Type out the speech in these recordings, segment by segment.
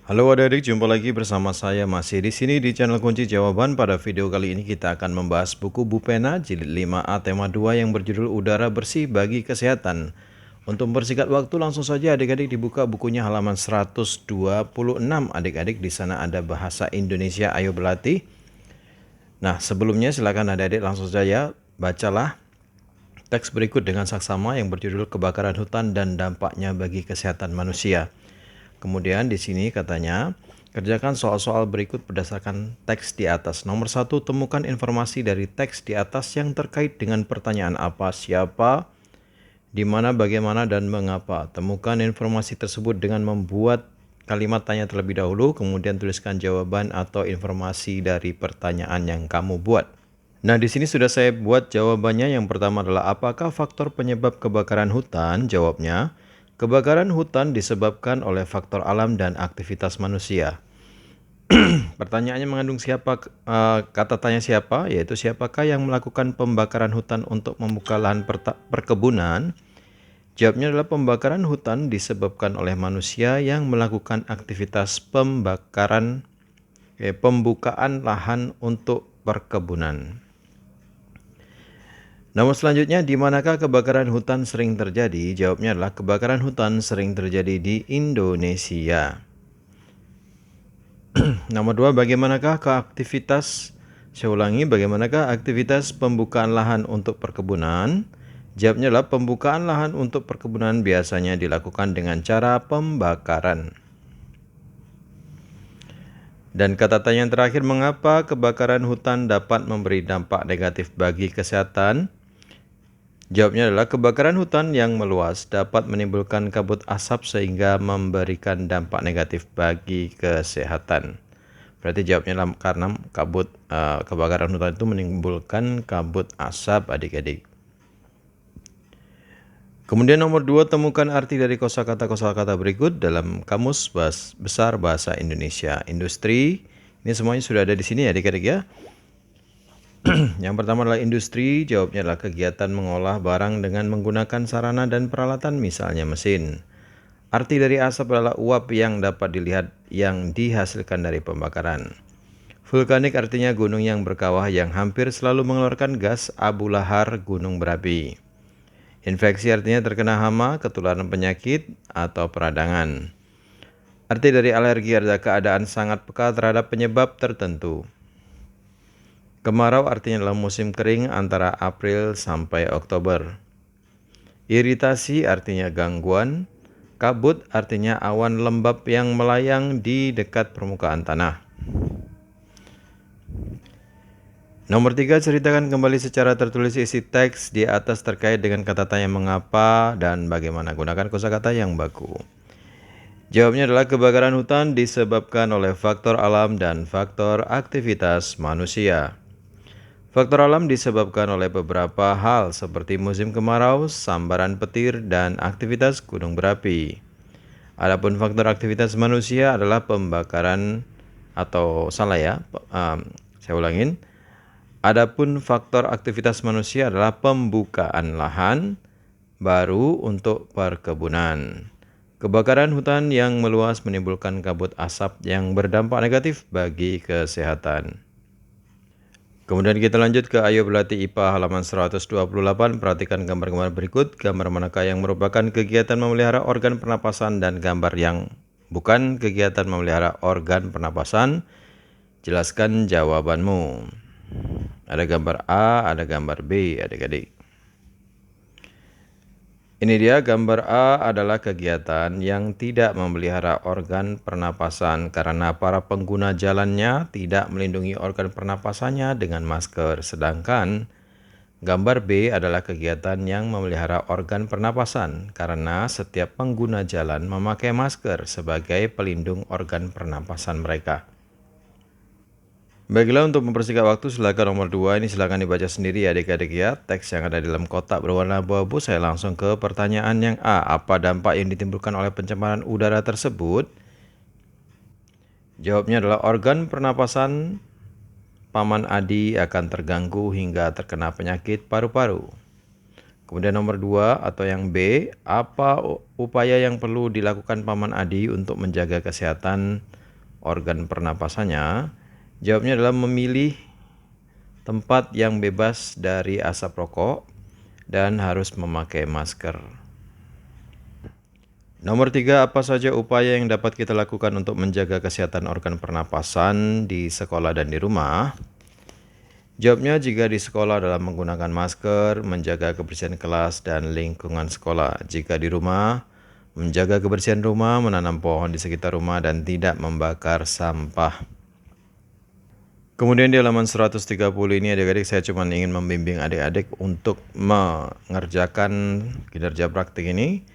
Halo adik-adik, jumpa lagi bersama saya masih di sini di channel Kunci Jawaban. Pada video kali ini kita akan membahas buku Bupena jilid 5A tema 2 yang berjudul Udara Bersih Bagi Kesehatan. Untuk mempersingkat waktu langsung saja adik-adik dibuka bukunya halaman 126 adik-adik. Di sana ada bahasa Indonesia, ayo berlatih. Nah, sebelumnya silakan adik-adik langsung saja bacalah teks berikut dengan saksama yang berjudul Kebakaran Hutan dan Dampaknya Bagi Kesehatan Manusia. Kemudian di sini katanya, kerjakan soal-soal berikut berdasarkan teks di atas. Nomor 1, temukan informasi dari teks di atas yang terkait dengan pertanyaan apa, siapa, di mana, bagaimana, dan mengapa. Temukan informasi tersebut dengan membuat kalimat tanya terlebih dahulu, kemudian tuliskan jawaban atau informasi dari pertanyaan yang kamu buat. Nah, di sini sudah saya buat jawabannya. Yang pertama adalah apakah faktor penyebab kebakaran hutan? Jawabnya, kebakaran hutan disebabkan oleh faktor alam dan aktivitas manusia. Pertanyaannya mengandung kata tanya siapa, yaitu siapakah yang melakukan pembakaran hutan untuk membuka lahan perkebunan? Jawabnya adalah pembakaran hutan disebabkan oleh manusia yang melakukan aktivitas pembukaan lahan untuk perkebunan. Nomor selanjutnya, di manakah kebakaran hutan sering terjadi? Jawabnya adalah kebakaran hutan sering terjadi di Indonesia. Nomor 2, bagaimanakah aktivitas pembukaan lahan untuk perkebunan? Jawabnya adalah pembukaan lahan untuk perkebunan biasanya dilakukan dengan cara pembakaran. Dan kata tanya yang terakhir, mengapa kebakaran hutan dapat memberi dampak negatif bagi kesehatan? Jawabnya adalah kebakaran hutan yang meluas dapat menimbulkan kabut asap sehingga memberikan dampak negatif bagi kesehatan. Berarti jawabnya adalah karena kebakaran hutan itu menimbulkan kabut asap adik-adik. Kemudian nomor 2, temukan arti dari kosakata berikut dalam Kamus Besar Bahasa Indonesia. Industri, ini semuanya sudah ada di sini adik-adik ya. Yang pertama adalah industri, jawabnya adalah kegiatan mengolah barang dengan menggunakan sarana dan peralatan misalnya mesin. Arti dari asap adalah uap yang dapat dilihat yang dihasilkan dari pembakaran. Vulkanik artinya gunung yang berkawah yang hampir selalu mengeluarkan gas abu lahar gunung berapi. Infeksi artinya terkena hama, ketularan penyakit, atau peradangan. Arti dari alergi adalah keadaan sangat peka terhadap penyebab tertentu. Kemarau artinya adalah musim kering antara April sampai Oktober. Iritasi artinya gangguan. Kabut artinya awan lembab yang melayang di dekat permukaan tanah. Nomor 3, ceritakan kembali secara tertulis isi teks di atas terkait dengan kata tanya mengapa dan bagaimana. Gunakan kosakata yang baku. Jawabnya adalah kebakaran hutan disebabkan oleh faktor alam dan faktor aktivitas manusia. Faktor alam disebabkan oleh beberapa hal seperti musim kemarau, sambaran petir, dan aktivitas gunung berapi. Adapun faktor aktivitas manusia adalah pembakaran saya ulangin. Adapun faktor aktivitas manusia adalah pembukaan lahan baru untuk perkebunan. Kebakaran hutan yang meluas menimbulkan kabut asap yang berdampak negatif bagi kesehatan. Kemudian kita lanjut ke Ayo Berlatih IPA halaman 128. Perhatikan gambar-gambar berikut. Gambar manakah yang merupakan kegiatan memelihara organ pernapasan dan gambar yang bukan kegiatan memelihara organ pernapasan. Jelaskan jawabanmu. Ada gambar A, ada gambar B, adik-adik. Ini dia gambar A adalah kegiatan yang tidak memelihara organ pernapasan karena para pengguna jalannya tidak melindungi organ pernapasannya dengan masker. Sedangkan gambar B adalah kegiatan yang memelihara organ pernapasan karena setiap pengguna jalan memakai masker sebagai pelindung organ pernapasan mereka. Baiklah, untuk mempersingkat waktu silakan nomor 2 ini silakan dibaca sendiri ya adik-adik ya. Teks yang ada di dalam kotak berwarna abu-abu. Saya langsung ke pertanyaan yang A. Apa dampak yang ditimbulkan oleh pencemaran udara tersebut? Jawabnya adalah organ pernapasan Paman Adi akan terganggu hingga terkena penyakit paru-paru. Kemudian nomor 2 atau yang B, apa upaya yang perlu dilakukan Paman Adi untuk menjaga kesehatan organ pernapasannya? Jawabnya adalah memilih tempat yang bebas dari asap rokok dan harus memakai masker. Nomor 3, apa saja upaya yang dapat kita lakukan untuk menjaga kesehatan organ pernapasan di sekolah dan di rumah? Jawabnya, jika di sekolah adalah menggunakan masker, menjaga kebersihan kelas dan lingkungan sekolah. Jika di rumah, menjaga kebersihan rumah, menanam pohon di sekitar rumah, dan tidak membakar sampah. Kemudian di halaman 130 ini adik-adik saya cuma ingin membimbing adik-adik untuk mengerjakan kinerja praktik ini.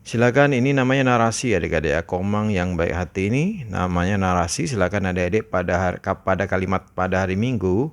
Silakan, ini namanya narasi adik-adik ya. Komang yang baik hati ini namanya narasi. Silakan adik-adik pada kalimat pada hari Minggu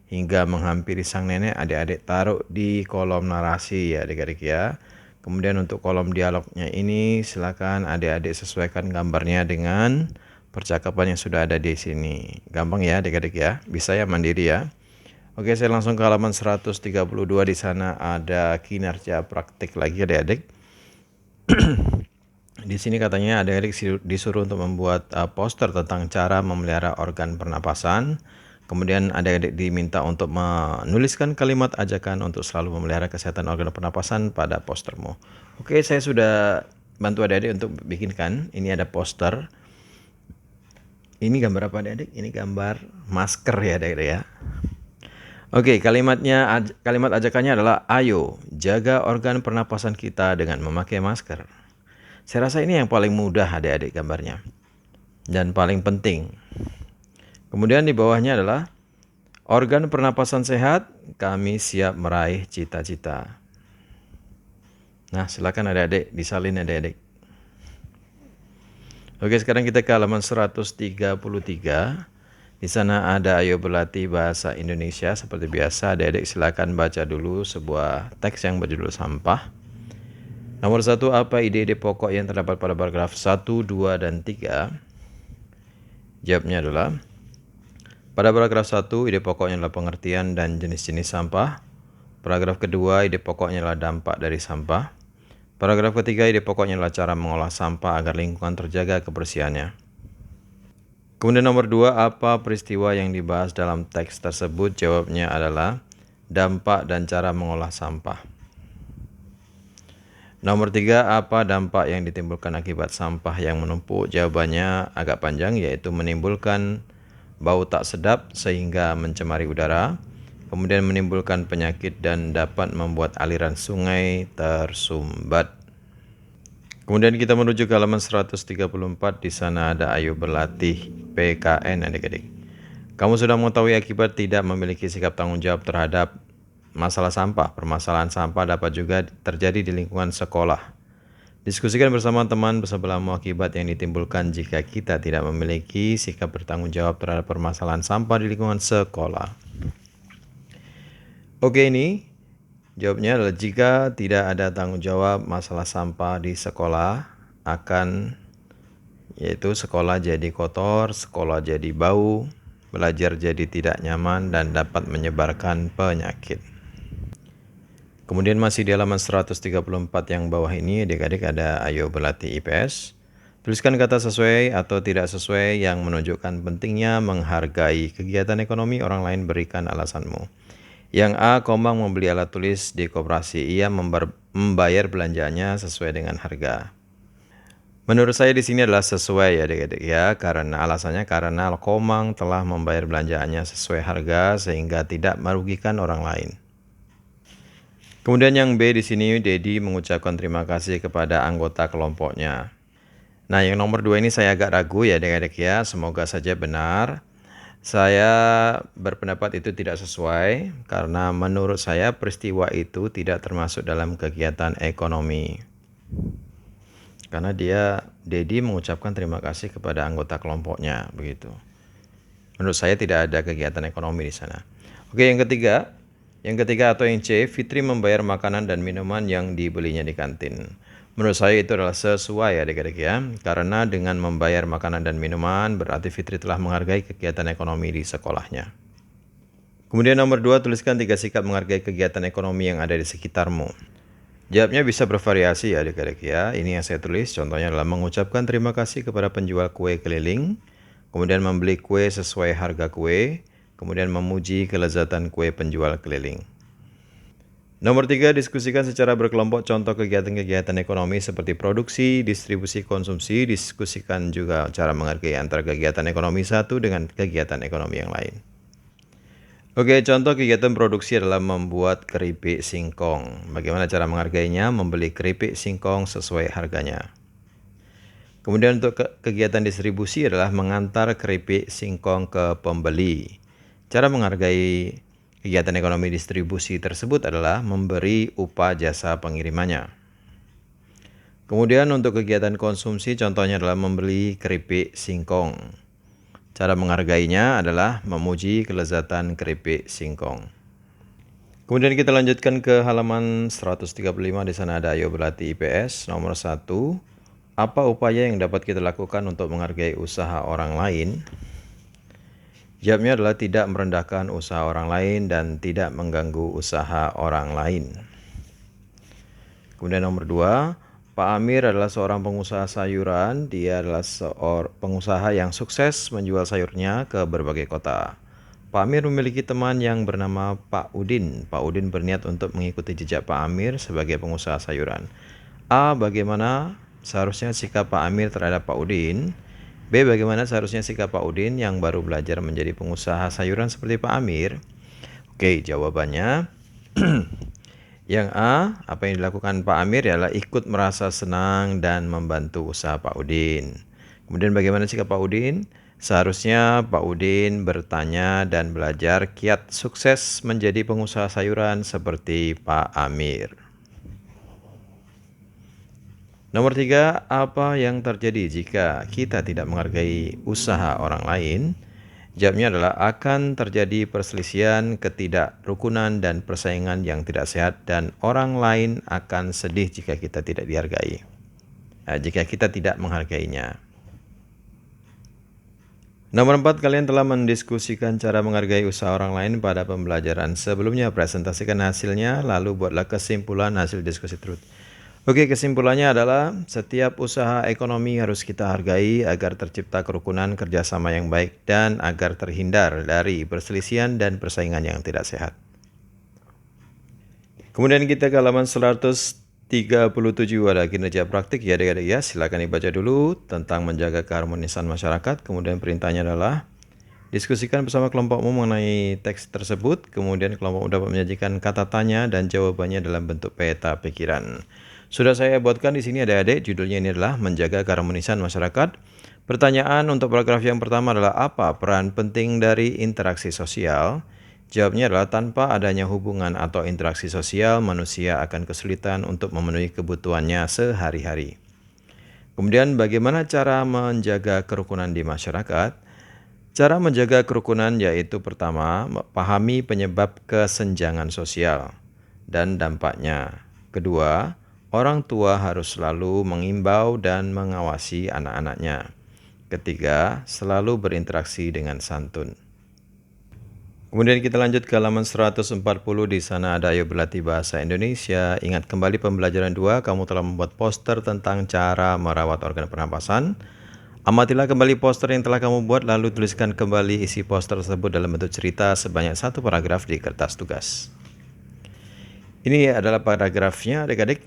hingga menghampiri sang nenek, adik-adik taruh di kolom narasi ya adik-adik ya. Kemudian untuk kolom dialognya ini silakan adik-adik sesuaikan gambarnya dengan percakapan yang sudah ada di sini. Gampang ya adik-adik ya, bisa ya mandiri ya. Oke, saya langsung ke halaman 132. Di sana ada kinerja praktik lagi adik-adik. Di sini katanya adik-adik disuruh untuk membuat poster tentang cara memelihara organ pernapasan. Kemudian adik-adik diminta untuk menuliskan kalimat ajakan untuk selalu memelihara kesehatan organ pernapasan pada postermu. Oke, saya sudah bantu adik-adik untuk bikinkan. Ini ada poster. Ini gambar apa adik-adik? Ini gambar masker ya adik-adik ya. Oke, kalimat ajakannya adalah, ayo jaga organ pernapasan kita dengan memakai masker. Saya rasa ini yang paling mudah adik-adik gambarnya. Dan paling penting. Kemudian di bawahnya adalah, organ pernapasan sehat, kami siap meraih cita-cita. Nah, silakan adik-adik disalin adik-adik. Oke, sekarang kita ke halaman 133. Di sana ada ayo berlatih bahasa Indonesia. Seperti biasa, adik-adik silakan baca dulu sebuah teks yang berjudul sampah. Nomor 1, apa ide-ide pokok yang terdapat pada paragraf 1, 2, dan 3? Jawabnya adalah, pada paragraf 1, ide pokoknya adalah pengertian dan jenis-jenis sampah. Paragraf kedua, ide pokoknya adalah dampak dari sampah. Paragraf ketiga, ide pokoknya adalah cara mengolah sampah agar lingkungan terjaga kebersihannya. Kemudian nomor 2, apa peristiwa yang dibahas dalam teks tersebut? Jawabnya adalah dampak dan cara mengolah sampah. Nomor 3, apa dampak yang ditimbulkan akibat sampah yang menumpuk? Jawabannya agak panjang, yaitu menimbulkan bau tak sedap sehingga mencemari udara, kemudian menimbulkan penyakit dan dapat membuat aliran sungai tersumbat. Kemudian kita menuju ke halaman 134. Di sana ada ayo berlatih PKN adik-adik. Kamu sudah mengetahui akibat tidak memiliki sikap tanggung jawab terhadap masalah sampah. Permasalahan sampah dapat juga terjadi di lingkungan sekolah. Diskusikan bersama teman sebelahmu akibat yang ditimbulkan jika kita tidak memiliki sikap bertanggung jawab terhadap permasalahan sampah di lingkungan sekolah. Oke, ini jawabnya adalah, jika tidak ada tanggung jawab masalah sampah di sekolah yaitu sekolah jadi kotor, sekolah jadi bau, belajar jadi tidak nyaman, dan dapat menyebarkan penyakit. Kemudian masih di halaman 134 yang bawah ini adik-adik ada ayo berlatih IPS. Tuliskan kata sesuai atau tidak sesuai yang menunjukkan pentingnya menghargai kegiatan ekonomi orang lain, berikan alasanmu. Yang A, Komang membeli alat tulis di koperasi. Ia membayar belanjanya sesuai dengan harga. Menurut saya di sini adalah sesuai ya adik-adik ya, karena alasannya karena Komang telah membayar belanjaannya sesuai harga sehingga tidak merugikan orang lain. Kemudian yang B di sini, Dedi mengucapkan terima kasih kepada anggota kelompoknya. Nah, yang nomor 2 ini saya agak ragu ya adik-adik ya, semoga saja benar. Saya berpendapat itu tidak sesuai karena menurut saya peristiwa itu tidak termasuk dalam kegiatan ekonomi. Karena Dedi mengucapkan terima kasih kepada anggota kelompoknya begitu. Menurut saya tidak ada kegiatan ekonomi di sana. Oke, yang ketiga atau yang C, Fitri membayar makanan dan minuman yang dibelinya di kantin. Menurut saya itu adalah sesuai adik-adik ya, karena dengan membayar makanan dan minuman berarti Fitri telah menghargai kegiatan ekonomi di sekolahnya. Kemudian nomor 2, tuliskan 3 sikap menghargai kegiatan ekonomi yang ada di sekitarmu. Jawabnya bisa bervariasi ya adik-adik ya. Ini yang saya tulis, contohnya adalah mengucapkan terima kasih kepada penjual kue keliling, kemudian membeli kue sesuai harga kue, kemudian memuji kelezatan kue penjual keliling. Nomor 3, diskusikan secara berkelompok contoh kegiatan-kegiatan ekonomi seperti produksi, distribusi, konsumsi. Diskusikan juga cara menghargai antara kegiatan ekonomi satu dengan kegiatan ekonomi yang lain. Oke, contoh kegiatan produksi adalah membuat keripik singkong. Bagaimana cara menghargainya? Membeli keripik singkong sesuai harganya. Kemudian untuk kegiatan distribusi adalah mengantar keripik singkong ke pembeli. Cara menghargai kegiatan ekonomi distribusi tersebut adalah memberi upah jasa pengirimannya. Kemudian untuk kegiatan konsumsi contohnya adalah membeli keripik singkong. Cara menghargainya adalah memuji kelezatan keripik singkong. Kemudian kita lanjutkan ke halaman 135, di sana ada ayo berlatih IPS. Nomor 1, apa upaya yang dapat kita lakukan untuk menghargai usaha orang lain? Jawabnya adalah tidak merendahkan usaha orang lain dan tidak mengganggu usaha orang lain. Kemudian nomor 2, Pak Amir adalah seorang pengusaha sayuran. Dia adalah seorang pengusaha yang sukses menjual sayurnya ke berbagai kota. Pak Amir memiliki teman yang bernama Pak Udin. Pak Udin berniat untuk mengikuti jejak Pak Amir sebagai pengusaha sayuran. A. Bagaimana seharusnya sikap Pak Amir terhadap Pak Udin? B. Bagaimana seharusnya sikap Pak Udin yang baru belajar menjadi pengusaha sayuran seperti Pak Amir? Oke, jawabannya yang A, apa yang dilakukan Pak Amir adalah ikut merasa senang dan membantu usaha Pak Udin. Kemudian bagaimana sikap Pak Udin? Seharusnya Pak Udin bertanya dan belajar kiat sukses menjadi pengusaha sayuran seperti Pak Amir. Nomor 3, apa yang terjadi jika kita tidak menghargai usaha orang lain? Jawabnya adalah akan terjadi perselisihan, ketidakrukunan, dan persaingan yang tidak sehat, dan orang lain akan sedih jika kita tidak dihargai. Jika kita tidak menghargainya. Nomor 4, kalian telah mendiskusikan cara menghargai usaha orang lain pada pembelajaran sebelumnya. Presentasikan hasilnya, lalu buatlah kesimpulan hasil diskusi tersebut. Oke, kesimpulannya adalah setiap usaha ekonomi harus kita hargai agar tercipta kerukunan, kerjasama yang baik, dan agar terhindar dari perselisihan dan persaingan yang tidak sehat. Kemudian kita ke halaman 137, ada kinerja praktik ya adik-adik ya. Silakan dibaca dulu tentang menjaga keharmonisan masyarakat. Kemudian perintahnya adalah diskusikan bersama kelompokmu mengenai teks tersebut. Kemudian kelompok dapat menyajikan kata tanya dan jawabannya dalam bentuk peta pikiran. Sudah saya buatkan di sini adik-adik, judulnya ini adalah menjaga keharmonisan masyarakat. Pertanyaan untuk paragraf yang pertama adalah apa peran penting dari interaksi sosial? Jawabnya adalah tanpa adanya hubungan atau interaksi sosial, manusia akan kesulitan untuk memenuhi kebutuhannya sehari-hari. Kemudian bagaimana cara menjaga kerukunan di masyarakat? Cara menjaga kerukunan yaitu pertama, pahami penyebab kesenjangan sosial dan dampaknya. Kedua, orang tua harus selalu mengimbau dan mengawasi anak-anaknya. Ketiga, selalu berinteraksi dengan santun. Kemudian kita lanjut ke halaman 140, di sana ada ayo berlatih bahasa Indonesia. Ingat kembali pembelajaran 2, kamu telah membuat poster tentang cara merawat organ pernapasan. Amatilah kembali poster yang telah kamu buat, lalu tuliskan kembali isi poster tersebut dalam bentuk cerita sebanyak 1 paragraf di kertas tugas. Ini adalah paragrafnya adik-adik.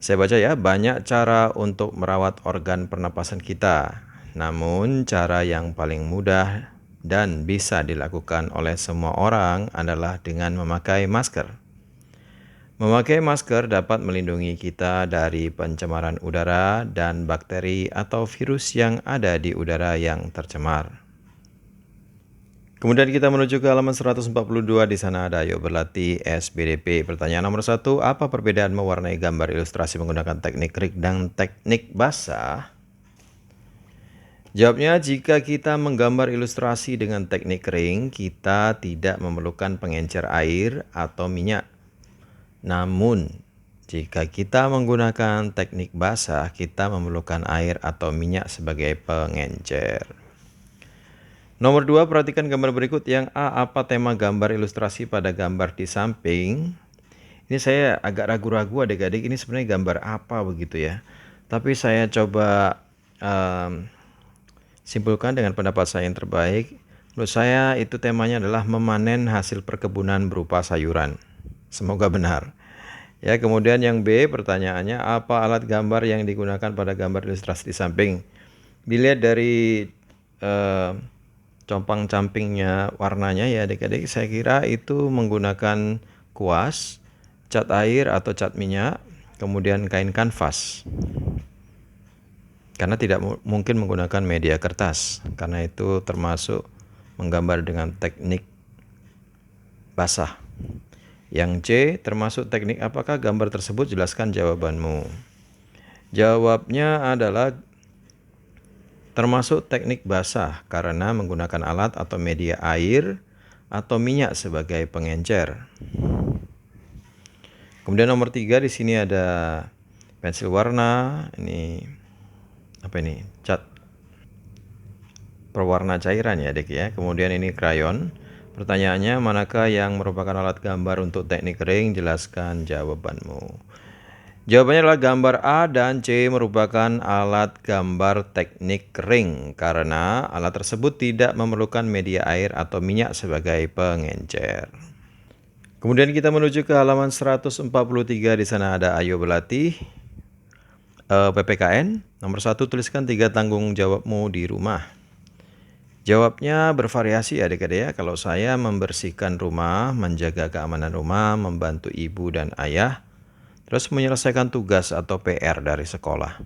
Saya baca ya, banyak cara untuk merawat organ pernapasan kita. Namun cara yang paling mudah dan bisa dilakukan oleh semua orang adalah dengan memakai masker. Memakai masker dapat melindungi kita dari pencemaran udara dan bakteri atau virus yang ada di udara yang tercemar. Kemudian kita menuju ke halaman 142, di sana ada ayo berlatih SBDP. Pertanyaan nomor 1, apa perbedaan mewarnai gambar ilustrasi menggunakan teknik rig dan teknik basah? Jawabnya, jika kita menggambar ilustrasi dengan teknik kering, kita tidak memerlukan pengencer air atau minyak. Namun, jika kita menggunakan teknik basah, kita memerlukan air atau minyak sebagai pengencer. Nomor 2, perhatikan gambar berikut. Yang A, apa tema gambar ilustrasi pada gambar di samping? Ini saya agak ragu-ragu adik-adik ini sebenarnya gambar apa begitu ya. Tapi saya coba simpulkan dengan pendapat saya yang terbaik. Menurut saya itu temanya adalah memanen hasil perkebunan berupa sayuran. Semoga benar. Ya, kemudian yang B pertanyaannya, apa alat gambar yang digunakan pada gambar ilustrasi di samping? Dilihat dari compang-campingnya warnanya ya adik-adik, saya kira itu menggunakan kuas, cat air atau cat minyak, kemudian kain kanvas. Karena tidak mungkin menggunakan media kertas, karena itu termasuk menggambar dengan teknik basah. Yang C, termasuk teknik apakah gambar tersebut? Jelaskan jawabanmu. Jawabnya adalah termasuk teknik basah karena menggunakan alat atau media air atau minyak sebagai pengencer. Kemudian nomor 3 di sini ada pensil warna, ini apa ini? Cat perwarna cairan ya, Adik ya. Kemudian ini krayon. Pertanyaannya, manakah yang merupakan alat gambar untuk teknik kering? Jelaskan jawabanmu. Jawabannya adalah gambar A dan C merupakan alat gambar teknik kering karena alat tersebut tidak memerlukan media air atau minyak sebagai pengencer. Kemudian kita menuju ke halaman 143, di sana ada ayo berlatih. PPKN, nomor 1 tuliskan 3 tanggung jawabmu di rumah. Jawabnya bervariasi adik-adik ya. Kalau saya membersihkan rumah, menjaga keamanan rumah, membantu ibu dan ayah, terus menyelesaikan tugas atau PR dari sekolah.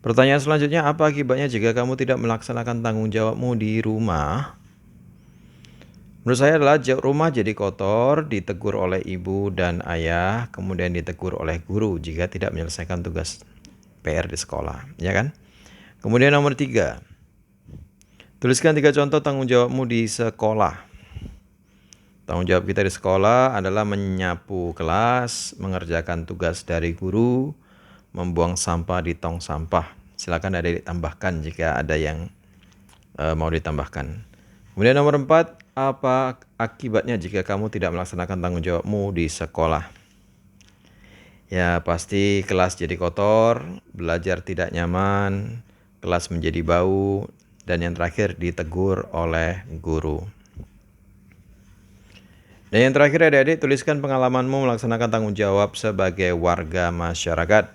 Pertanyaan selanjutnya, apa akibatnya jika kamu tidak melaksanakan tanggung jawabmu di rumah? Menurut saya adalah rumah jadi kotor, ditegur oleh ibu dan ayah, kemudian ditegur oleh guru jika tidak menyelesaikan tugas PR di sekolah, ya kan? Kemudian nomor 3, tuliskan 3 contoh tanggung jawabmu di sekolah. Tanggung jawab kita di sekolah adalah menyapu kelas, mengerjakan tugas dari guru, membuang sampah di tong sampah. Silakan ada ditambahkan jika ada yang mau ditambahkan. Kemudian nomor 4, apa akibatnya jika kamu tidak melaksanakan tanggung jawabmu di sekolah? Ya, pasti kelas jadi kotor, belajar tidak nyaman, kelas menjadi bau, dan yang terakhir ditegur oleh guru. Dan yang terakhir adik-adik, tuliskan pengalamanmu melaksanakan tanggung jawab sebagai warga masyarakat.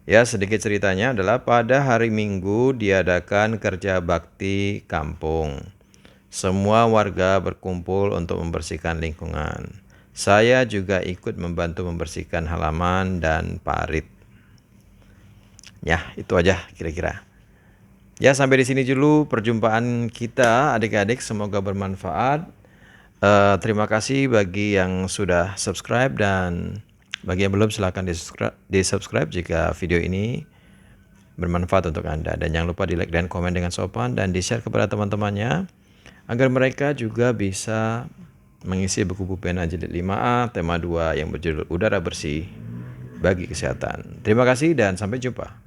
Ya, sedikit ceritanya adalah pada hari Minggu diadakan kerja bakti kampung. Semua warga berkumpul untuk membersihkan lingkungan. Saya juga ikut membantu membersihkan halaman dan parit. Ya, itu aja kira-kira. Ya, sampai di sini dulu perjumpaan kita adik-adik, semoga bermanfaat. Terima kasih bagi yang sudah subscribe, dan bagi yang belum silahkan di subscribe jika video ini bermanfaat untuk Anda. Dan jangan lupa di like dan komen dengan sopan dan di share kepada teman-temannya agar mereka juga bisa mengisi buku Bupena jilid 5A tema 2 yang berjudul Udara Bersih bagi Kesehatan. Terima kasih dan sampai jumpa.